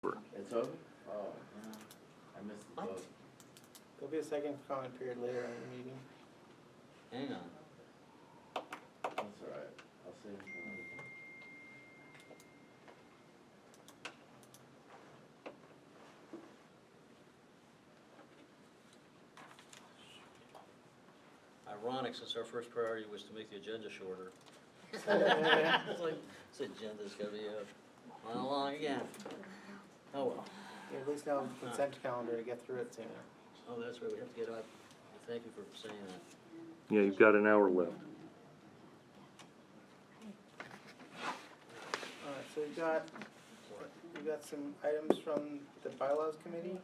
It's over? Oh, yeah. I missed the vote. There'll be a second comment period later in the meeting. Hang on. That's all right. I'll save it for another time. Ironic, since our first priority was to make the agenda shorter. It's like, this agenda's gonna be run along again. Oh well. Yeah, at least now the consent calendar to get through it sooner. Oh, that's right, we have to get up. Thank you for saying that. Yeah, you've got an hour left. Alright, so we got some items from the bylaws committee.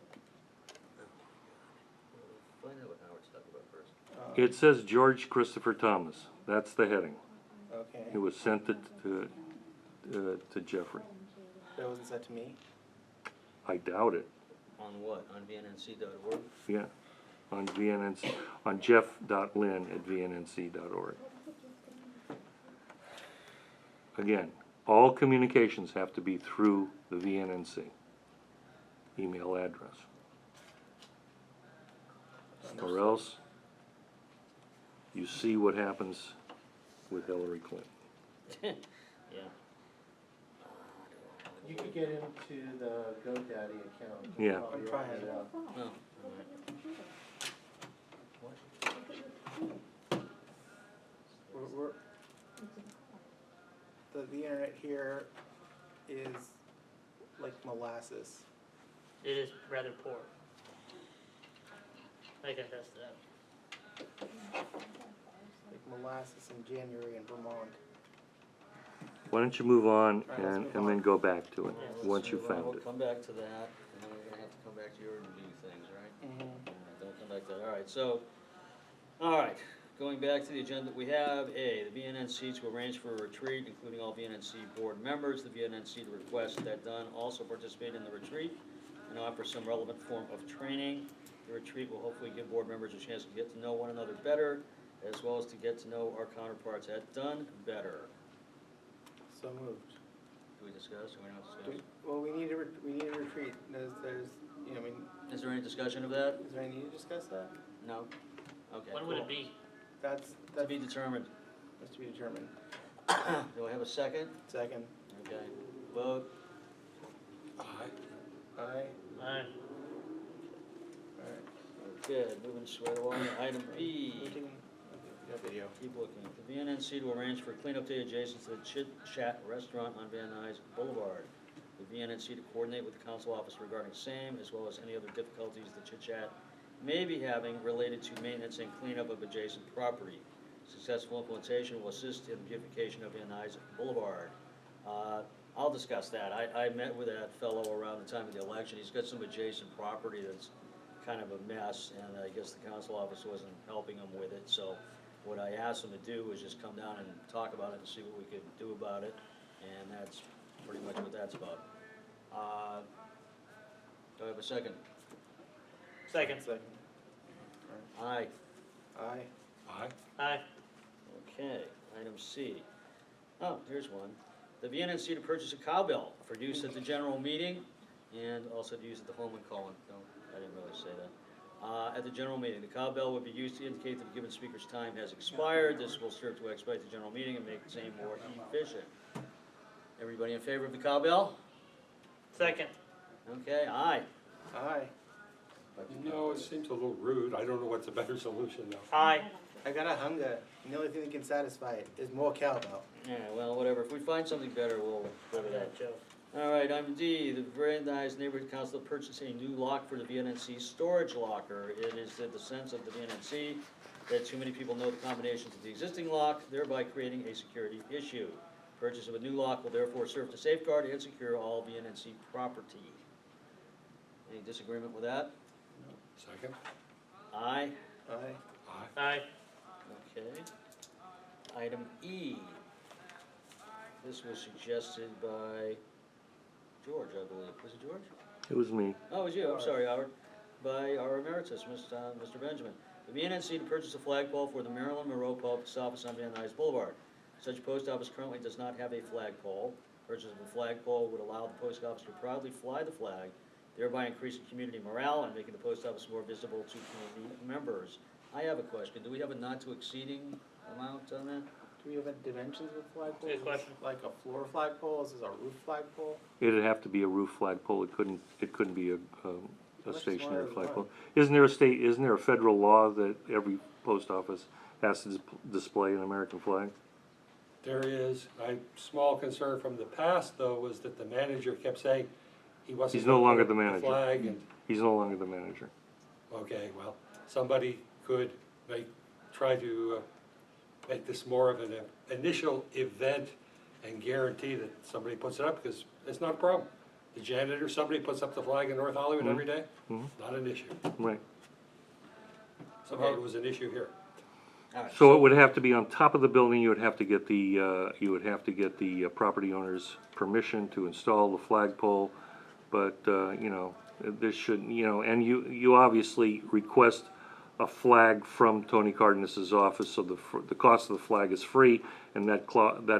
Find out what Howard's talking about first. It says George Christopher Thomas. That's the heading. Okay, It was sent to Jeffrey. that wasn't sent to me. I doubt it. On what? On VNNC.org? Yeah, on VNNC, on jeff.lynn@vnnc.org. Again, all communications have to be through the VNNC email address. Or else you see what happens with Hillary Clinton. Yeah. You could get into the GoDaddy account. Yeah. while I'm you're trying on it out. Oh, all right. What? We're, the internet here is like molasses. It is rather poor. I can attest to that. Like molasses in January in Vermont. Why don't you move on All right, let's move and then on. go back to it, Yeah, let's once you Move on. found We'll it. come back to that, and then we're gonna have to come back to your review things, right? Mm-hmm. Don't come back to that, all right, so, all right, going back to the agenda, we have A, the VNNC to arrange for a retreat, including all VNNC board members, the VNNC to request that done also participate in the retreat and offer some relevant form of training. The retreat will hopefully give board members a chance to get to know one another better, as well as to get to know our counterparts at Done better. So moved. Do we discuss, or we don't discuss? Well, we need a retreat. There's, you know, I mean, Is there any discussion of that? is there any need to discuss that? No? Okay. When would cool. it be? That's To be determined. that's to be determined. Do I have a second? Second. Okay, vote. Aye. Aye. Alright. Okay, moving straight along to item B. No video. Keep looking. The VNNC to arrange for cleanup day adjacent to the Chit Chat restaurant on Van Nuys Boulevard. The VNNC to coordinate with the council office regarding same, as well as any other difficulties the Chit Chat may be having related to maintenance and cleanup of adjacent property. Successful implementation will assist in the beautification of Van Nuys Boulevard. I'll discuss that. I met with that fellow around the time of the election. He's got some adjacent property that's kind of a mess, and I guess the council office wasn't helping him with it, so what I asked him to do was just come down and talk about it and see what we could do about it, and that's pretty much what that's about. Do I have a second? Second. Second. Aye. Aye. Aye. Okay, item C. Oh, here's one. The VNNC to purchase a cowbell for use at the general meeting and also to use at the home in Cullen. No, I didn't really say that. At the general meeting, the cowbell would be used to indicate that the given speaker's time has expired. This will serve to expedite the general meeting and make the same more efficient. Everybody in favor of the cowbell? Second. Okay, aye. Aye. You know, it seems a little rude. I don't know what's a better solution though. Aye. I got a hunger. And the only thing that can satisfy it is more cowbell. Yeah, well, whatever. If we find something better, we'll go to that. Joe. All right, item D, the Brandeis Neighborhood Council purchased a new lock for the VNNC storage locker. It is the sense of the VNNC that too many people know the combinations of the existing lock, thereby creating a security issue. Purchase of a new lock will therefore serve to safeguard and secure all VNNC property. Any disagreement with that? Second? Aye? Aye. Aye. Aye. Okay. Item E. This was suggested by George, I believe. Was it George? It was me. Oh, it was you, I'm sorry, Howard. By our emeritus, Mr. Benjamin. The VNNC to purchase a flagpole for the Maryland Monroe Post Office on Van Nuys Boulevard. Such post office currently does not have a flagpole. Purchase of a flagpole would allow the post office to proudly fly the flag, thereby increasing community morale and making the post office more visible to community members. I have a question. Do we have a not to exceeding amount on that? Do we have any dimensions with flagpoles? Good question. Like a floor flagpole, is this a roof flagpole? It'd have to be a roof flagpole, it couldn't be a much stationary smaller is flagpole. one? Isn't there a federal law that every post office has to display an American flag? There is, a small concern from the past, though, was that the manager kept saying he wasn't. He's no gonna longer put the up manager. Flag and, He's no longer the manager. okay, well, somebody could try to make this more of an initial event and guarantee that somebody puts it up, because it's not a problem. The janitor, somebody puts up the flag in North Hollywood every day, Mhm. not an issue. Right. Somehow it was an issue here. All right, So it would have to be on top of the building, you would have to get the property owner's permission to install the flagpole, but, you know, this should, you know, and you obviously request a flag from Tony Cardenas's office, so the cost of the flag is free, and that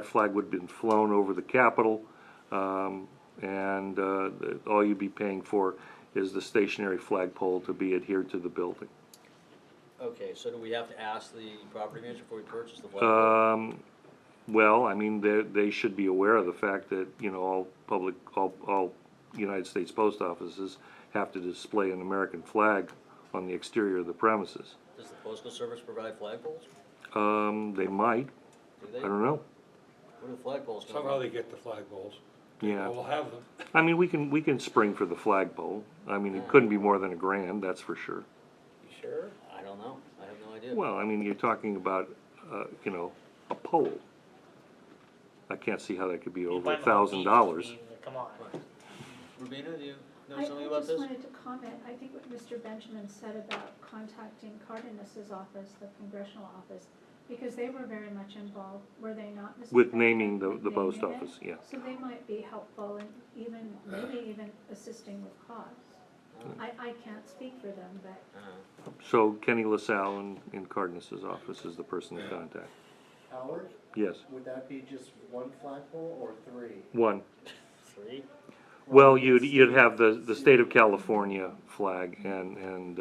flag would have been flown over the Capitol, and all you'd be paying for is the stationary flagpole to be adhered to the building. Okay, so do we have to ask the property manager before we purchase the flagpole? Well, I mean, they should be aware of the fact that, you know, all United States post offices have to display an American flag on the exterior of the premises. Does the postal service provide flagpoles? They might, Do they? I don't know, Where do the flagpoles come Somehow from? they get the flagpoles. yeah. We'll have them. I mean, we can spring for the flagpole, I mean, it couldn't be more than $1,000, that's for sure. You sure? I don't know. I have no idea. Well, I mean, you're talking about, you know, a pole. I can't see how that could be You over buy them on $1,000. Eve, Come on. Rubina, do you know I something about just this? wanted to comment, I think what Mr. Benjamin said about contacting Cardenas's office, the congressional office, because they were very much involved, were they not, Mr. With Benjamin? naming the With post naming it? office, yeah. So they might be helpful and maybe even assisting with costs. I can't speak for them, but So Kenny LaSalle in Cardenas's office is the person to contact. Howard, Yes, would that be just one flagpole or three? one. 3? Well, you'd have the state of California flag and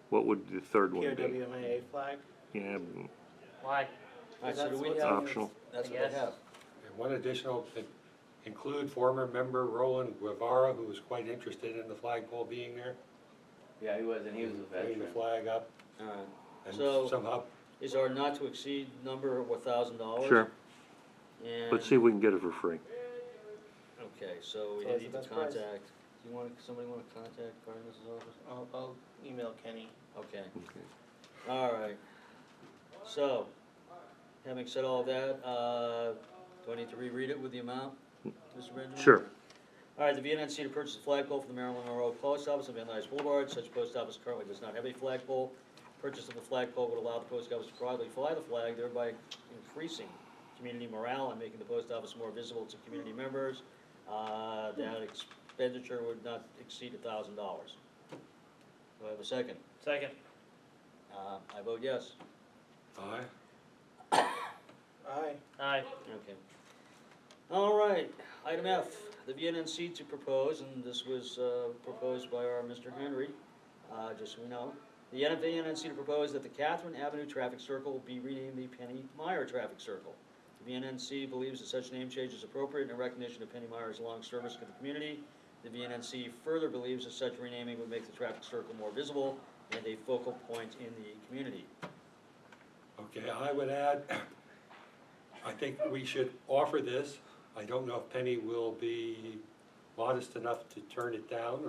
what would the third one be? POWMIA flag? Yeah, Why? All right, so do That's we what's have, optional. that's what Yes. they have. And one additional, include former member Roland Guevara, who was quite interested in the flagpole being there. Yeah, he was, and he was a Putting the veteran. flag up, All right. and So- somehow, Is our not to exceed number $1,000? sure, And, but see if we can get it for free. okay, so we So it's need the to best price. contact, do you want, somebody want to contact Cardenas's office? I'll email Kenny. Okay. Okay. All right. So, having said all that, do I need to reread it with the amount, Mr. Benjamin? Sure. All right, the VNNC to purchase a flagpole for the Maryland Monroe Post Office on Van Nuys Boulevard. Such post office currently does not have a flagpole. Purchase of a flagpole would allow the post office to proudly fly the flag, thereby increasing community morale and making the post office more visible to community members. That expenditure would not exceed $1,000. Do I have a second? Second. I vote yes. aye. Aye. Aye. Okay. All right, item F, the VNNC to propose, and this was proposed by our Mr. Henry, just so we know. The VNNC to propose that the Catherine Avenue Traffic Circle be renamed the Penny Meyer Traffic Circle. The VNNC believes that such name change is appropriate in recognition of Penny Meyer's long service to the community. The VNNC further believes that such renaming would make the traffic circle more visible and a focal point in the community. Okay, I would add, I think we should offer this. I don't know if Penny will be modest enough to turn it down,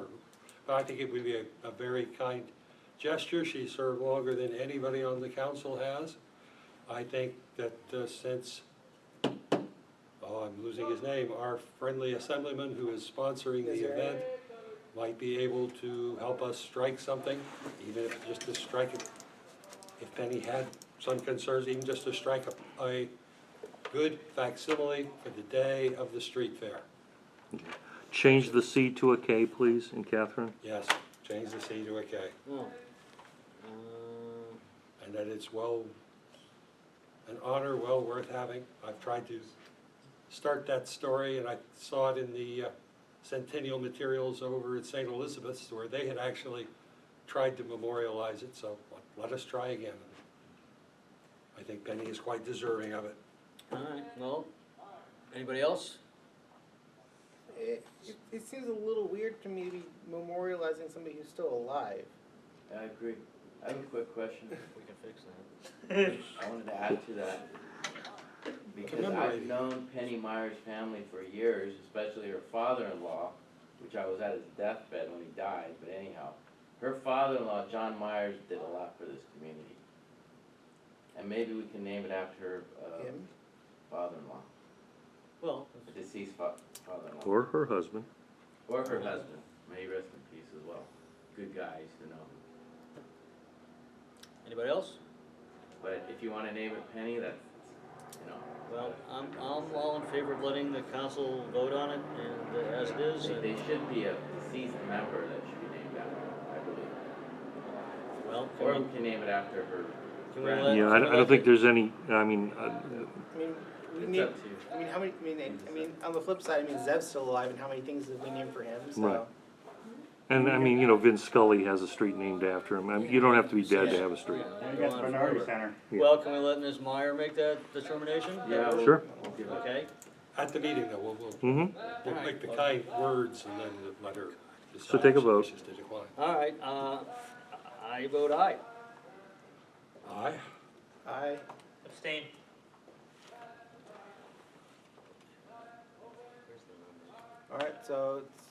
but I think it would be a very kind gesture. She served longer than anybody on the council has. I think that since, I'm losing his name, our friendly assemblyman who is sponsoring the event might be able to help us strike something, even if just to strike it. If Penny had some concerns, even just to strike a good facsimile for the day of the street fair. Change the C to a K, please, in Catherine. Yes, change the C to a K, Oh. and that it's an honor well worth having. I've tried to start that story, and I saw it in the Centennial materials over at St. Elizabeth's, where they had actually tried to memorialize it, so let us try again. I think Penny is quite deserving of it. All right, well, anybody else? It seems a little weird to me to be memorializing somebody who's still alive. I agree. I have a quick question. We can fix that. I wanted to add to that. Because I've Commemorating. known Penny Meyer's family for years, especially her father-in-law, which I was at his deathbed when he died, but anyhow. Her father-in-law, John Myers, did a lot for this community. And maybe we can name it after her Him? father-in-law, Well, the deceased father-in-law. Or her husband. Or her husband. May he rest in peace as well. Good guy, I used to know. anybody else? But if you wanna name it Penny, that's, you know. Well, I'm all in favor of letting the council vote on it, and as it is, and, They should be a deceased member that should be named after, I believe. well, Or can we can name it after her. Can we grand- let- Yeah, I don't think there's any, I mean, I mean, we It's need, up to you. I mean, how many, I mean, on the flip side, I mean, Zev's still alive, and how many things have we named for him, so. Right. and I mean, you know, Vince Scully has a street named after him. I mean, you don't have to be dead to have a street. yeah, And go you got on the Bernardi forever. Center. Yeah. Well, can we let Ms. Meyer make that determination? Yeah, we'll- Sure. we'll give it. Okay, At the meeting, though, we'll Mm-hmm. make the kind words and then let her decide. So take a if she vote. wishes to decline. all right, I vote aye. Aye. I, Abstain. alright, so it's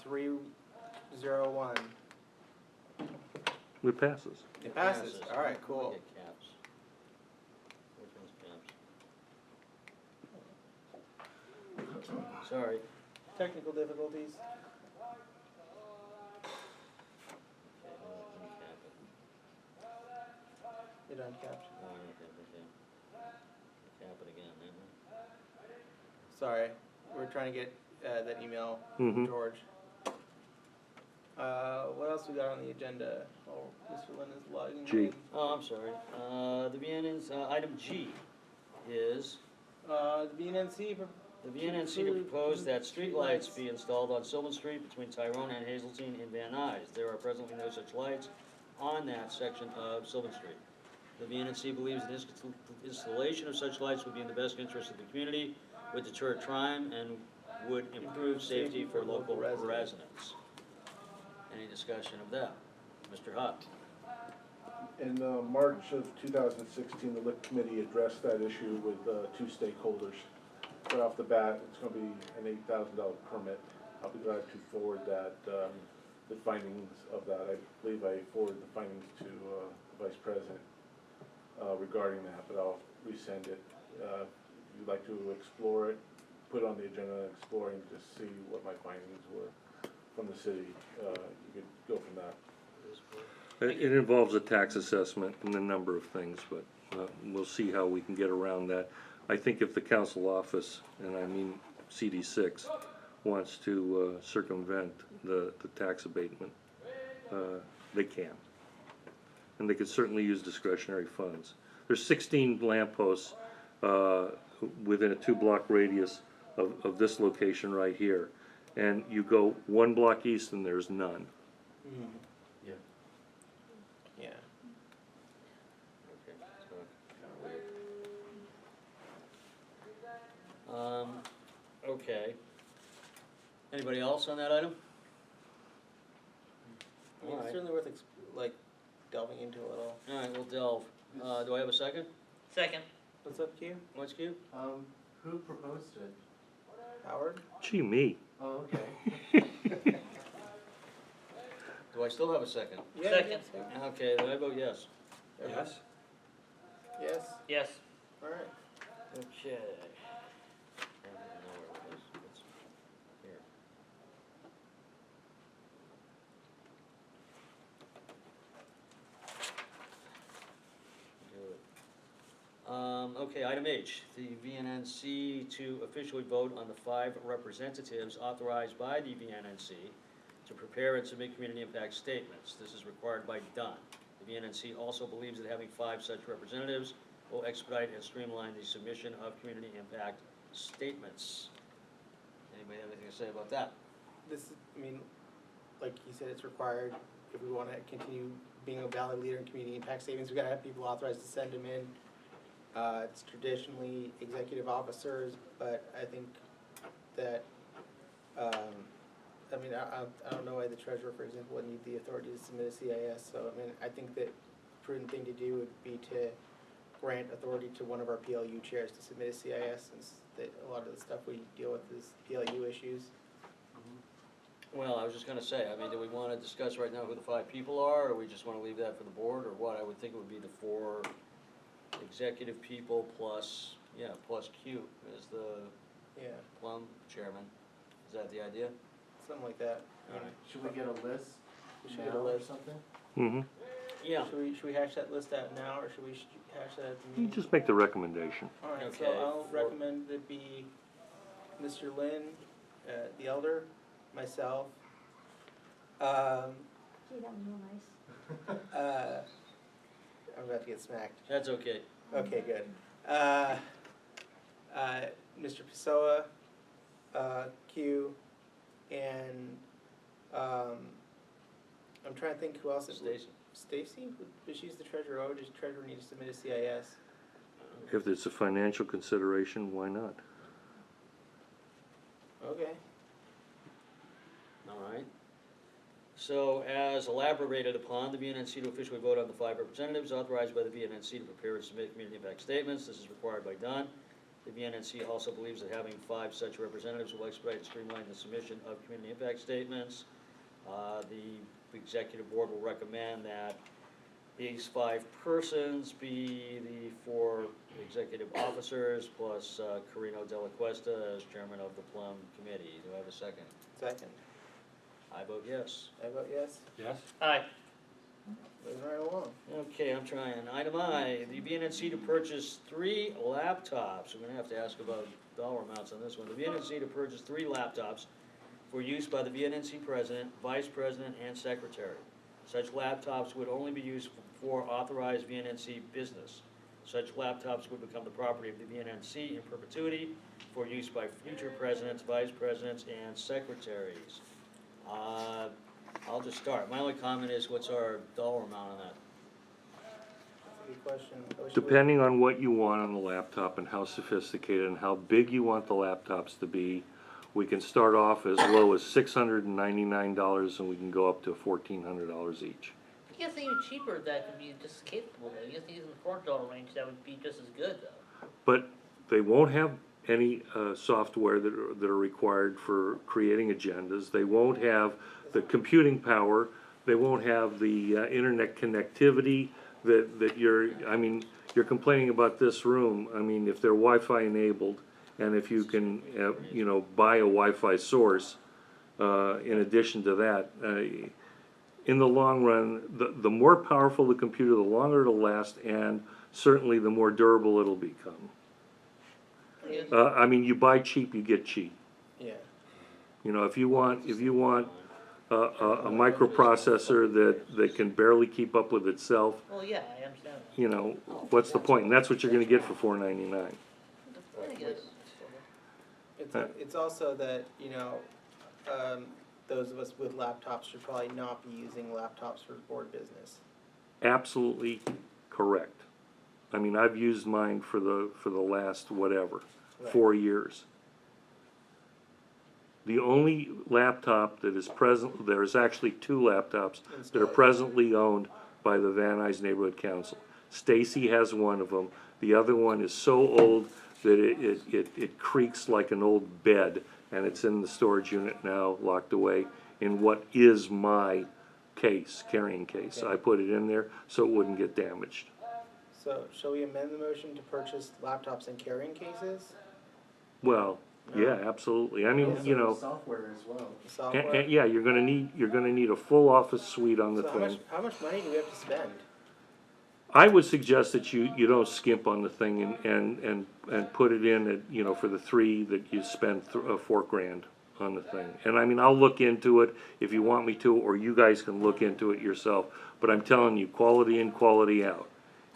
3-0-1. It passes. It passes, alright, cool. Get caps. Which one's caps? Sorry. Technical difficulties. Okay, uncap it. It uncapped. Oh, okay. Cap it again, didn't Sorry, we're trying to get that email Mhm. from George. What else we got on the agenda? Oh, Mr. Lynn is logging G. in. Oh, I'm sorry. The VNN's, item G is, The VNNC. the VNNC to propose that streetlights be installed on Sylvan Street between Tyrone and Hazeltine in Van Nuys. There are presently no such lights on that section of Sylvan Street. The VNNC believes the installation of such lights would be in the best interest of the community, would deter crime, and would improve safety for local residents. Any discussion of that? Mr. Hutt? In March of 2016, the LIC committee addressed that issue with two stakeholders. Right off the bat, it's going to be an $8,000 permit. I'll be glad to forward that, the findings of that. I believe I forwarded the findings to the Vice President regarding that, but I'll resend it. If you'd like to explore it, put it on the agenda and explore and just see what my findings were from the city. You could go from that. It involves a tax assessment and a number of things, but we'll see how we can get around that. I think if the council office, and I mean CD6, wants to circumvent the tax abatement, they can. And they could certainly use discretionary funds. There's 16 lampposts within a 2-block radius of this location right here. And you go 1 block east and there's none. Yeah. Yeah. Okay, so, Kinda weird. okay. Anybody else on that item? I mean, it's Alright. certainly worth delving into a little. Alright, we'll delve. Do I have a second? Second. What's up, Q? What's Q? Who proposed it? Howard? Gee, me. Oh, okay. Do I still have a second? Yeah, Second. yes, Okay, then I vote yes. Yes? yes. Yes. Alright. Okay. I don't know where it is. It's here. Do it. Okay, item H, the VNNC to officially vote on the 5 representatives authorized by the VNNC to prepare and submit community impact statements. This is required by DUN. The VNNC also believes that having 5 such representatives will expedite and streamline the submission of community impact statements. Anybody have anything to say about that? This, I mean, like you said, it's required, if we wanna continue being a valid leader in community impact statements, we gotta have people authorized to send them in. It's traditionally executive officers, but I think that, I mean, I don't know why the treasurer, for example, would need the authority to submit a CIS, so I mean, I think that a prudent thing to do would be to grant authority to one of our PLU chairs to submit a CIS, since that a lot of the stuff we deal with is PLU issues. Well, I was just gonna say, I mean, do we wanna discuss right now who the 5 people are, or we just wanna leave that for the board, or what? I would think it would be the 4 executive people plus, plus Q is the Yeah, plum chairman. Is that the idea? something like that. Should we get a list We should get a now or list. something? Mm-hmm. Yeah. Should we hash that list out now, or should we hash that at the You meeting? just make the recommendation. Alright, so Okay, I'll for- recommend that be Mr. Lynn, the elder, myself, Gee, that was real nice. I'm about to get smacked. That's okay. Okay, good. Mr. Pessoa, Q, and, I'm trying to think who else. Stacy? Stacy, but she's the treasurer. Oh, does treasurer need to submit a CIS? If it's a financial consideration, why not? Okay. All right. So as elaborated upon, the VNNC to officially vote on the 5 representatives authorized by the VNNC to prepare and submit community impact statements. This is required by Don. The VNNC also believes that having 5 such representatives will expedite and streamline the submission of community impact statements. The executive board will recommend that these 5 persons be the 4 executive officers plus Carino Della Cuesta as chairman of the Plum Committee. Do I have a second? Second. I vote yes. I vote yes. Yes? Aye. Moving right along. Okay, I'm trying. Item I, the VNNC to purchase 3 laptops. We're gonna have to ask about dollar amounts on this one. The VNNC to purchase 3 laptops for use by the VNNC president, vice president, and secretary. Such laptops would only be used for authorized VNNC business. Such laptops would become the property of the VNNC in perpetuity for use by future presidents, vice presidents, and secretaries. I'll just start. My only comment is, what's our dollar amount on that? That's a good question. I wish we- Depending on what you want on the laptop and how sophisticated and how big you want the laptops to be, we can start off as low as $699 and we can go up to $1,400 each. You guess even cheaper that could be just as capable though. You guess even the $4 range that would be just as good though. But they won't have any software that are required for creating agendas. They won't have the computing power. They won't have the internet connectivity that you're complaining about this room. I mean, if they're Wi-Fi enabled, and if you can, buy a Wi-Fi source, in addition to that, in the long run, the more powerful the computer, the longer it'll last, and certainly the more durable it'll become. You buy cheap, you get cheap. Yeah. If you want a microprocessor that can barely keep up with itself, Well, yeah, I understand that. what's the point? And that's what you're gonna get for $499. I guess. It's also that, those of us with laptops should probably not be using laptops for board business. Absolutely correct. I've used mine for the last whatever, Right. 4 years. The only laptop that is present, there's actually 2 laptops that are presently owned by the Van Nuys Neighborhood Council. Stacy has one of them. The other one is so old that it creaks like an old bed, and it's in the storage unit now, locked away in what is my carrying case. Okay. I put it in there so it wouldn't get damaged. So, shall we amend the motion to purchase laptops and carrying cases? Well, No. yeah, absolutely. Software as well. Software? And yeah, you're gonna need a full office suite on the So thing. how much money do we have to spend? I would suggest that you don't skimp on the thing and put it in at, for the 3 that you spend $4 grand on the thing. And I'll look into it if you want me to, or you guys can look into it yourself. But I'm telling you, quality in, quality out.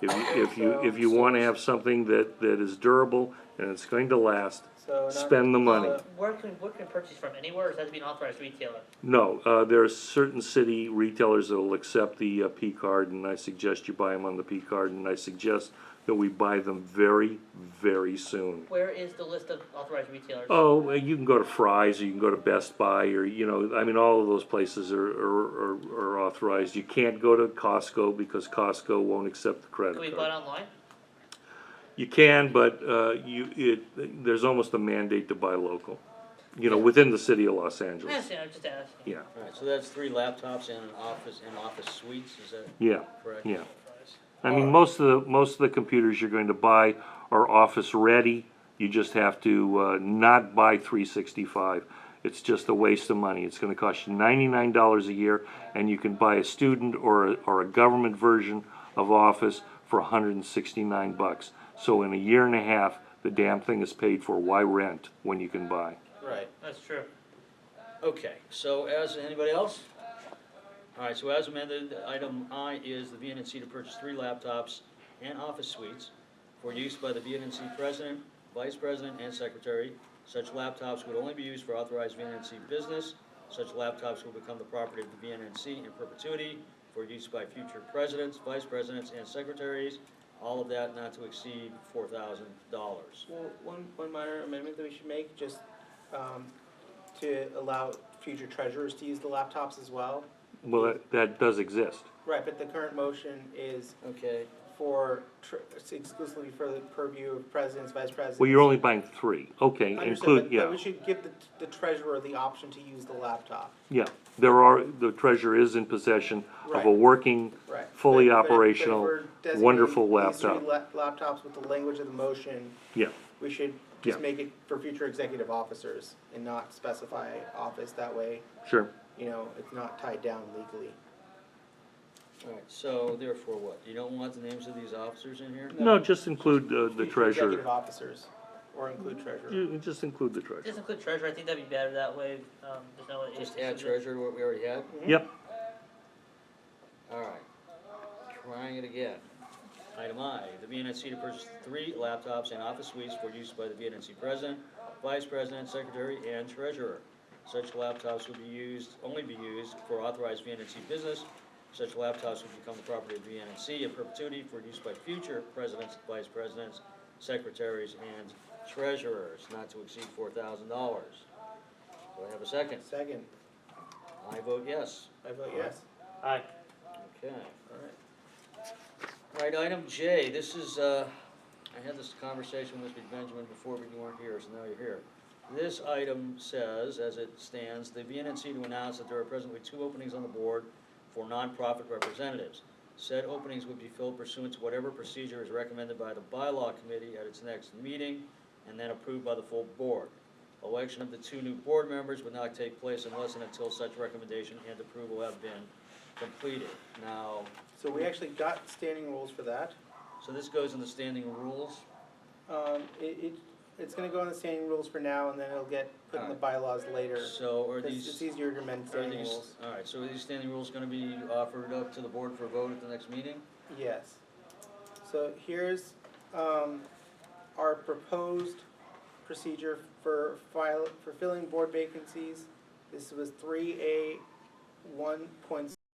If you wanna have something that is durable and it's going to last, So spend the money. Where can we purchase from, anywhere, or does that have to be an authorized retailer? No, there are certain city retailers that will accept the P card, and I suggest you buy them on the P card, and I suggest that we buy them very, very soon. Where is the list of authorized retailers? Oh, you can go to Fry's, or you can go to Best Buy, or, you know, I mean, all of those places are authorized. You can't go to Costco because Costco won't accept the credit Can we card. buy it online? You can, but there's almost a mandate to buy local, you know, within the city of Los I Angeles. understand, I'm just asking. Yeah, Alright, so that's 3 laptops and office suites, is that yeah, correct? yeah. I mean, most of the computers you're going to buy are office ready. You just have to not buy 365. It's just a waste of money. It's going to cost you $99 a year, and you can buy a student or a government version of Office for $169. So in a year and a half, the damn thing is paid for. Why rent when you can buy? Right. That's true. Okay, so anybody else? Alright, so as amended, item I is the VNNC to purchase 3 laptops and office suites for use by the VNNC president, vice president, and secretary. Such laptops would only be used for authorized VNNC business. Such laptops will become the property of the VNNC in perpetuity for use by future presidents, vice presidents, and secretaries. All of that not to exceed $4,000. Well, one minor amendment that we should make, just to allow future treasurers to use the laptops as well. Well, that does exist. Right, but the current motion is Okay, for, it's exclusively for the purview of presidents, vice presidents. Well, you're only buying 3. Okay, Understood, include, but yeah, we should give the treasurer the option to use the laptop. yeah. The treasurer is in possession of a Right. working, Right. fully But if operational, we're designating wonderful these 3 laptop. laptops with the language of the motion, Yeah, we should Yeah. just make it for future executive officers and not specify office, that way, sure. you know, it's not tied down legally. alright, so therefore what? You don't want the names of these officers in here? No, just include the Future treasurer. Executive officers, or include treasurer. You just include the treasurer. Just include treasurer, I think that'd be better that way, there's no issues. Just add with it. treasurer to what we already had? Yep, Alright, trying it again. Item I, the VNNC to purchase 3 laptops and office suites for use by the VNNC president, vice president, secretary, and treasurer. Such laptops will only be used for authorized VNNC business. Such laptops will become the property of VNNC in perpetuity for use by future presidents, vice presidents, secretaries, and treasurers, not to exceed $4,000. Do I have a second? Second, I vote yes. I vote yes. Aye. Okay. Alright. All right, item J, this is, I had this conversation with Mr. Benjamin before, but you weren't here, so now you're here. This item says, as it stands, the VNNC to announce that there are presently 2 openings on the board for nonprofit representatives. Said openings would be filled pursuant to whatever procedure is recommended by the bylaw committee at its next meeting and then approved by the full board. Election of the 2 new board members would not take place unless and until such recommendation and approval have been completed. Now, So we actually got standing rules for that. so this goes in the standing rules. It's gonna go on the standing rules for now, and then it'll get put in the bylaws later. So are It's these, easier to amend are standing these, rules. all right, so are these standing rules gonna be offered up to the board for vote at the next meeting? Yes. So here's, our proposed procedure for filling board vacancies. This was 3A 1.6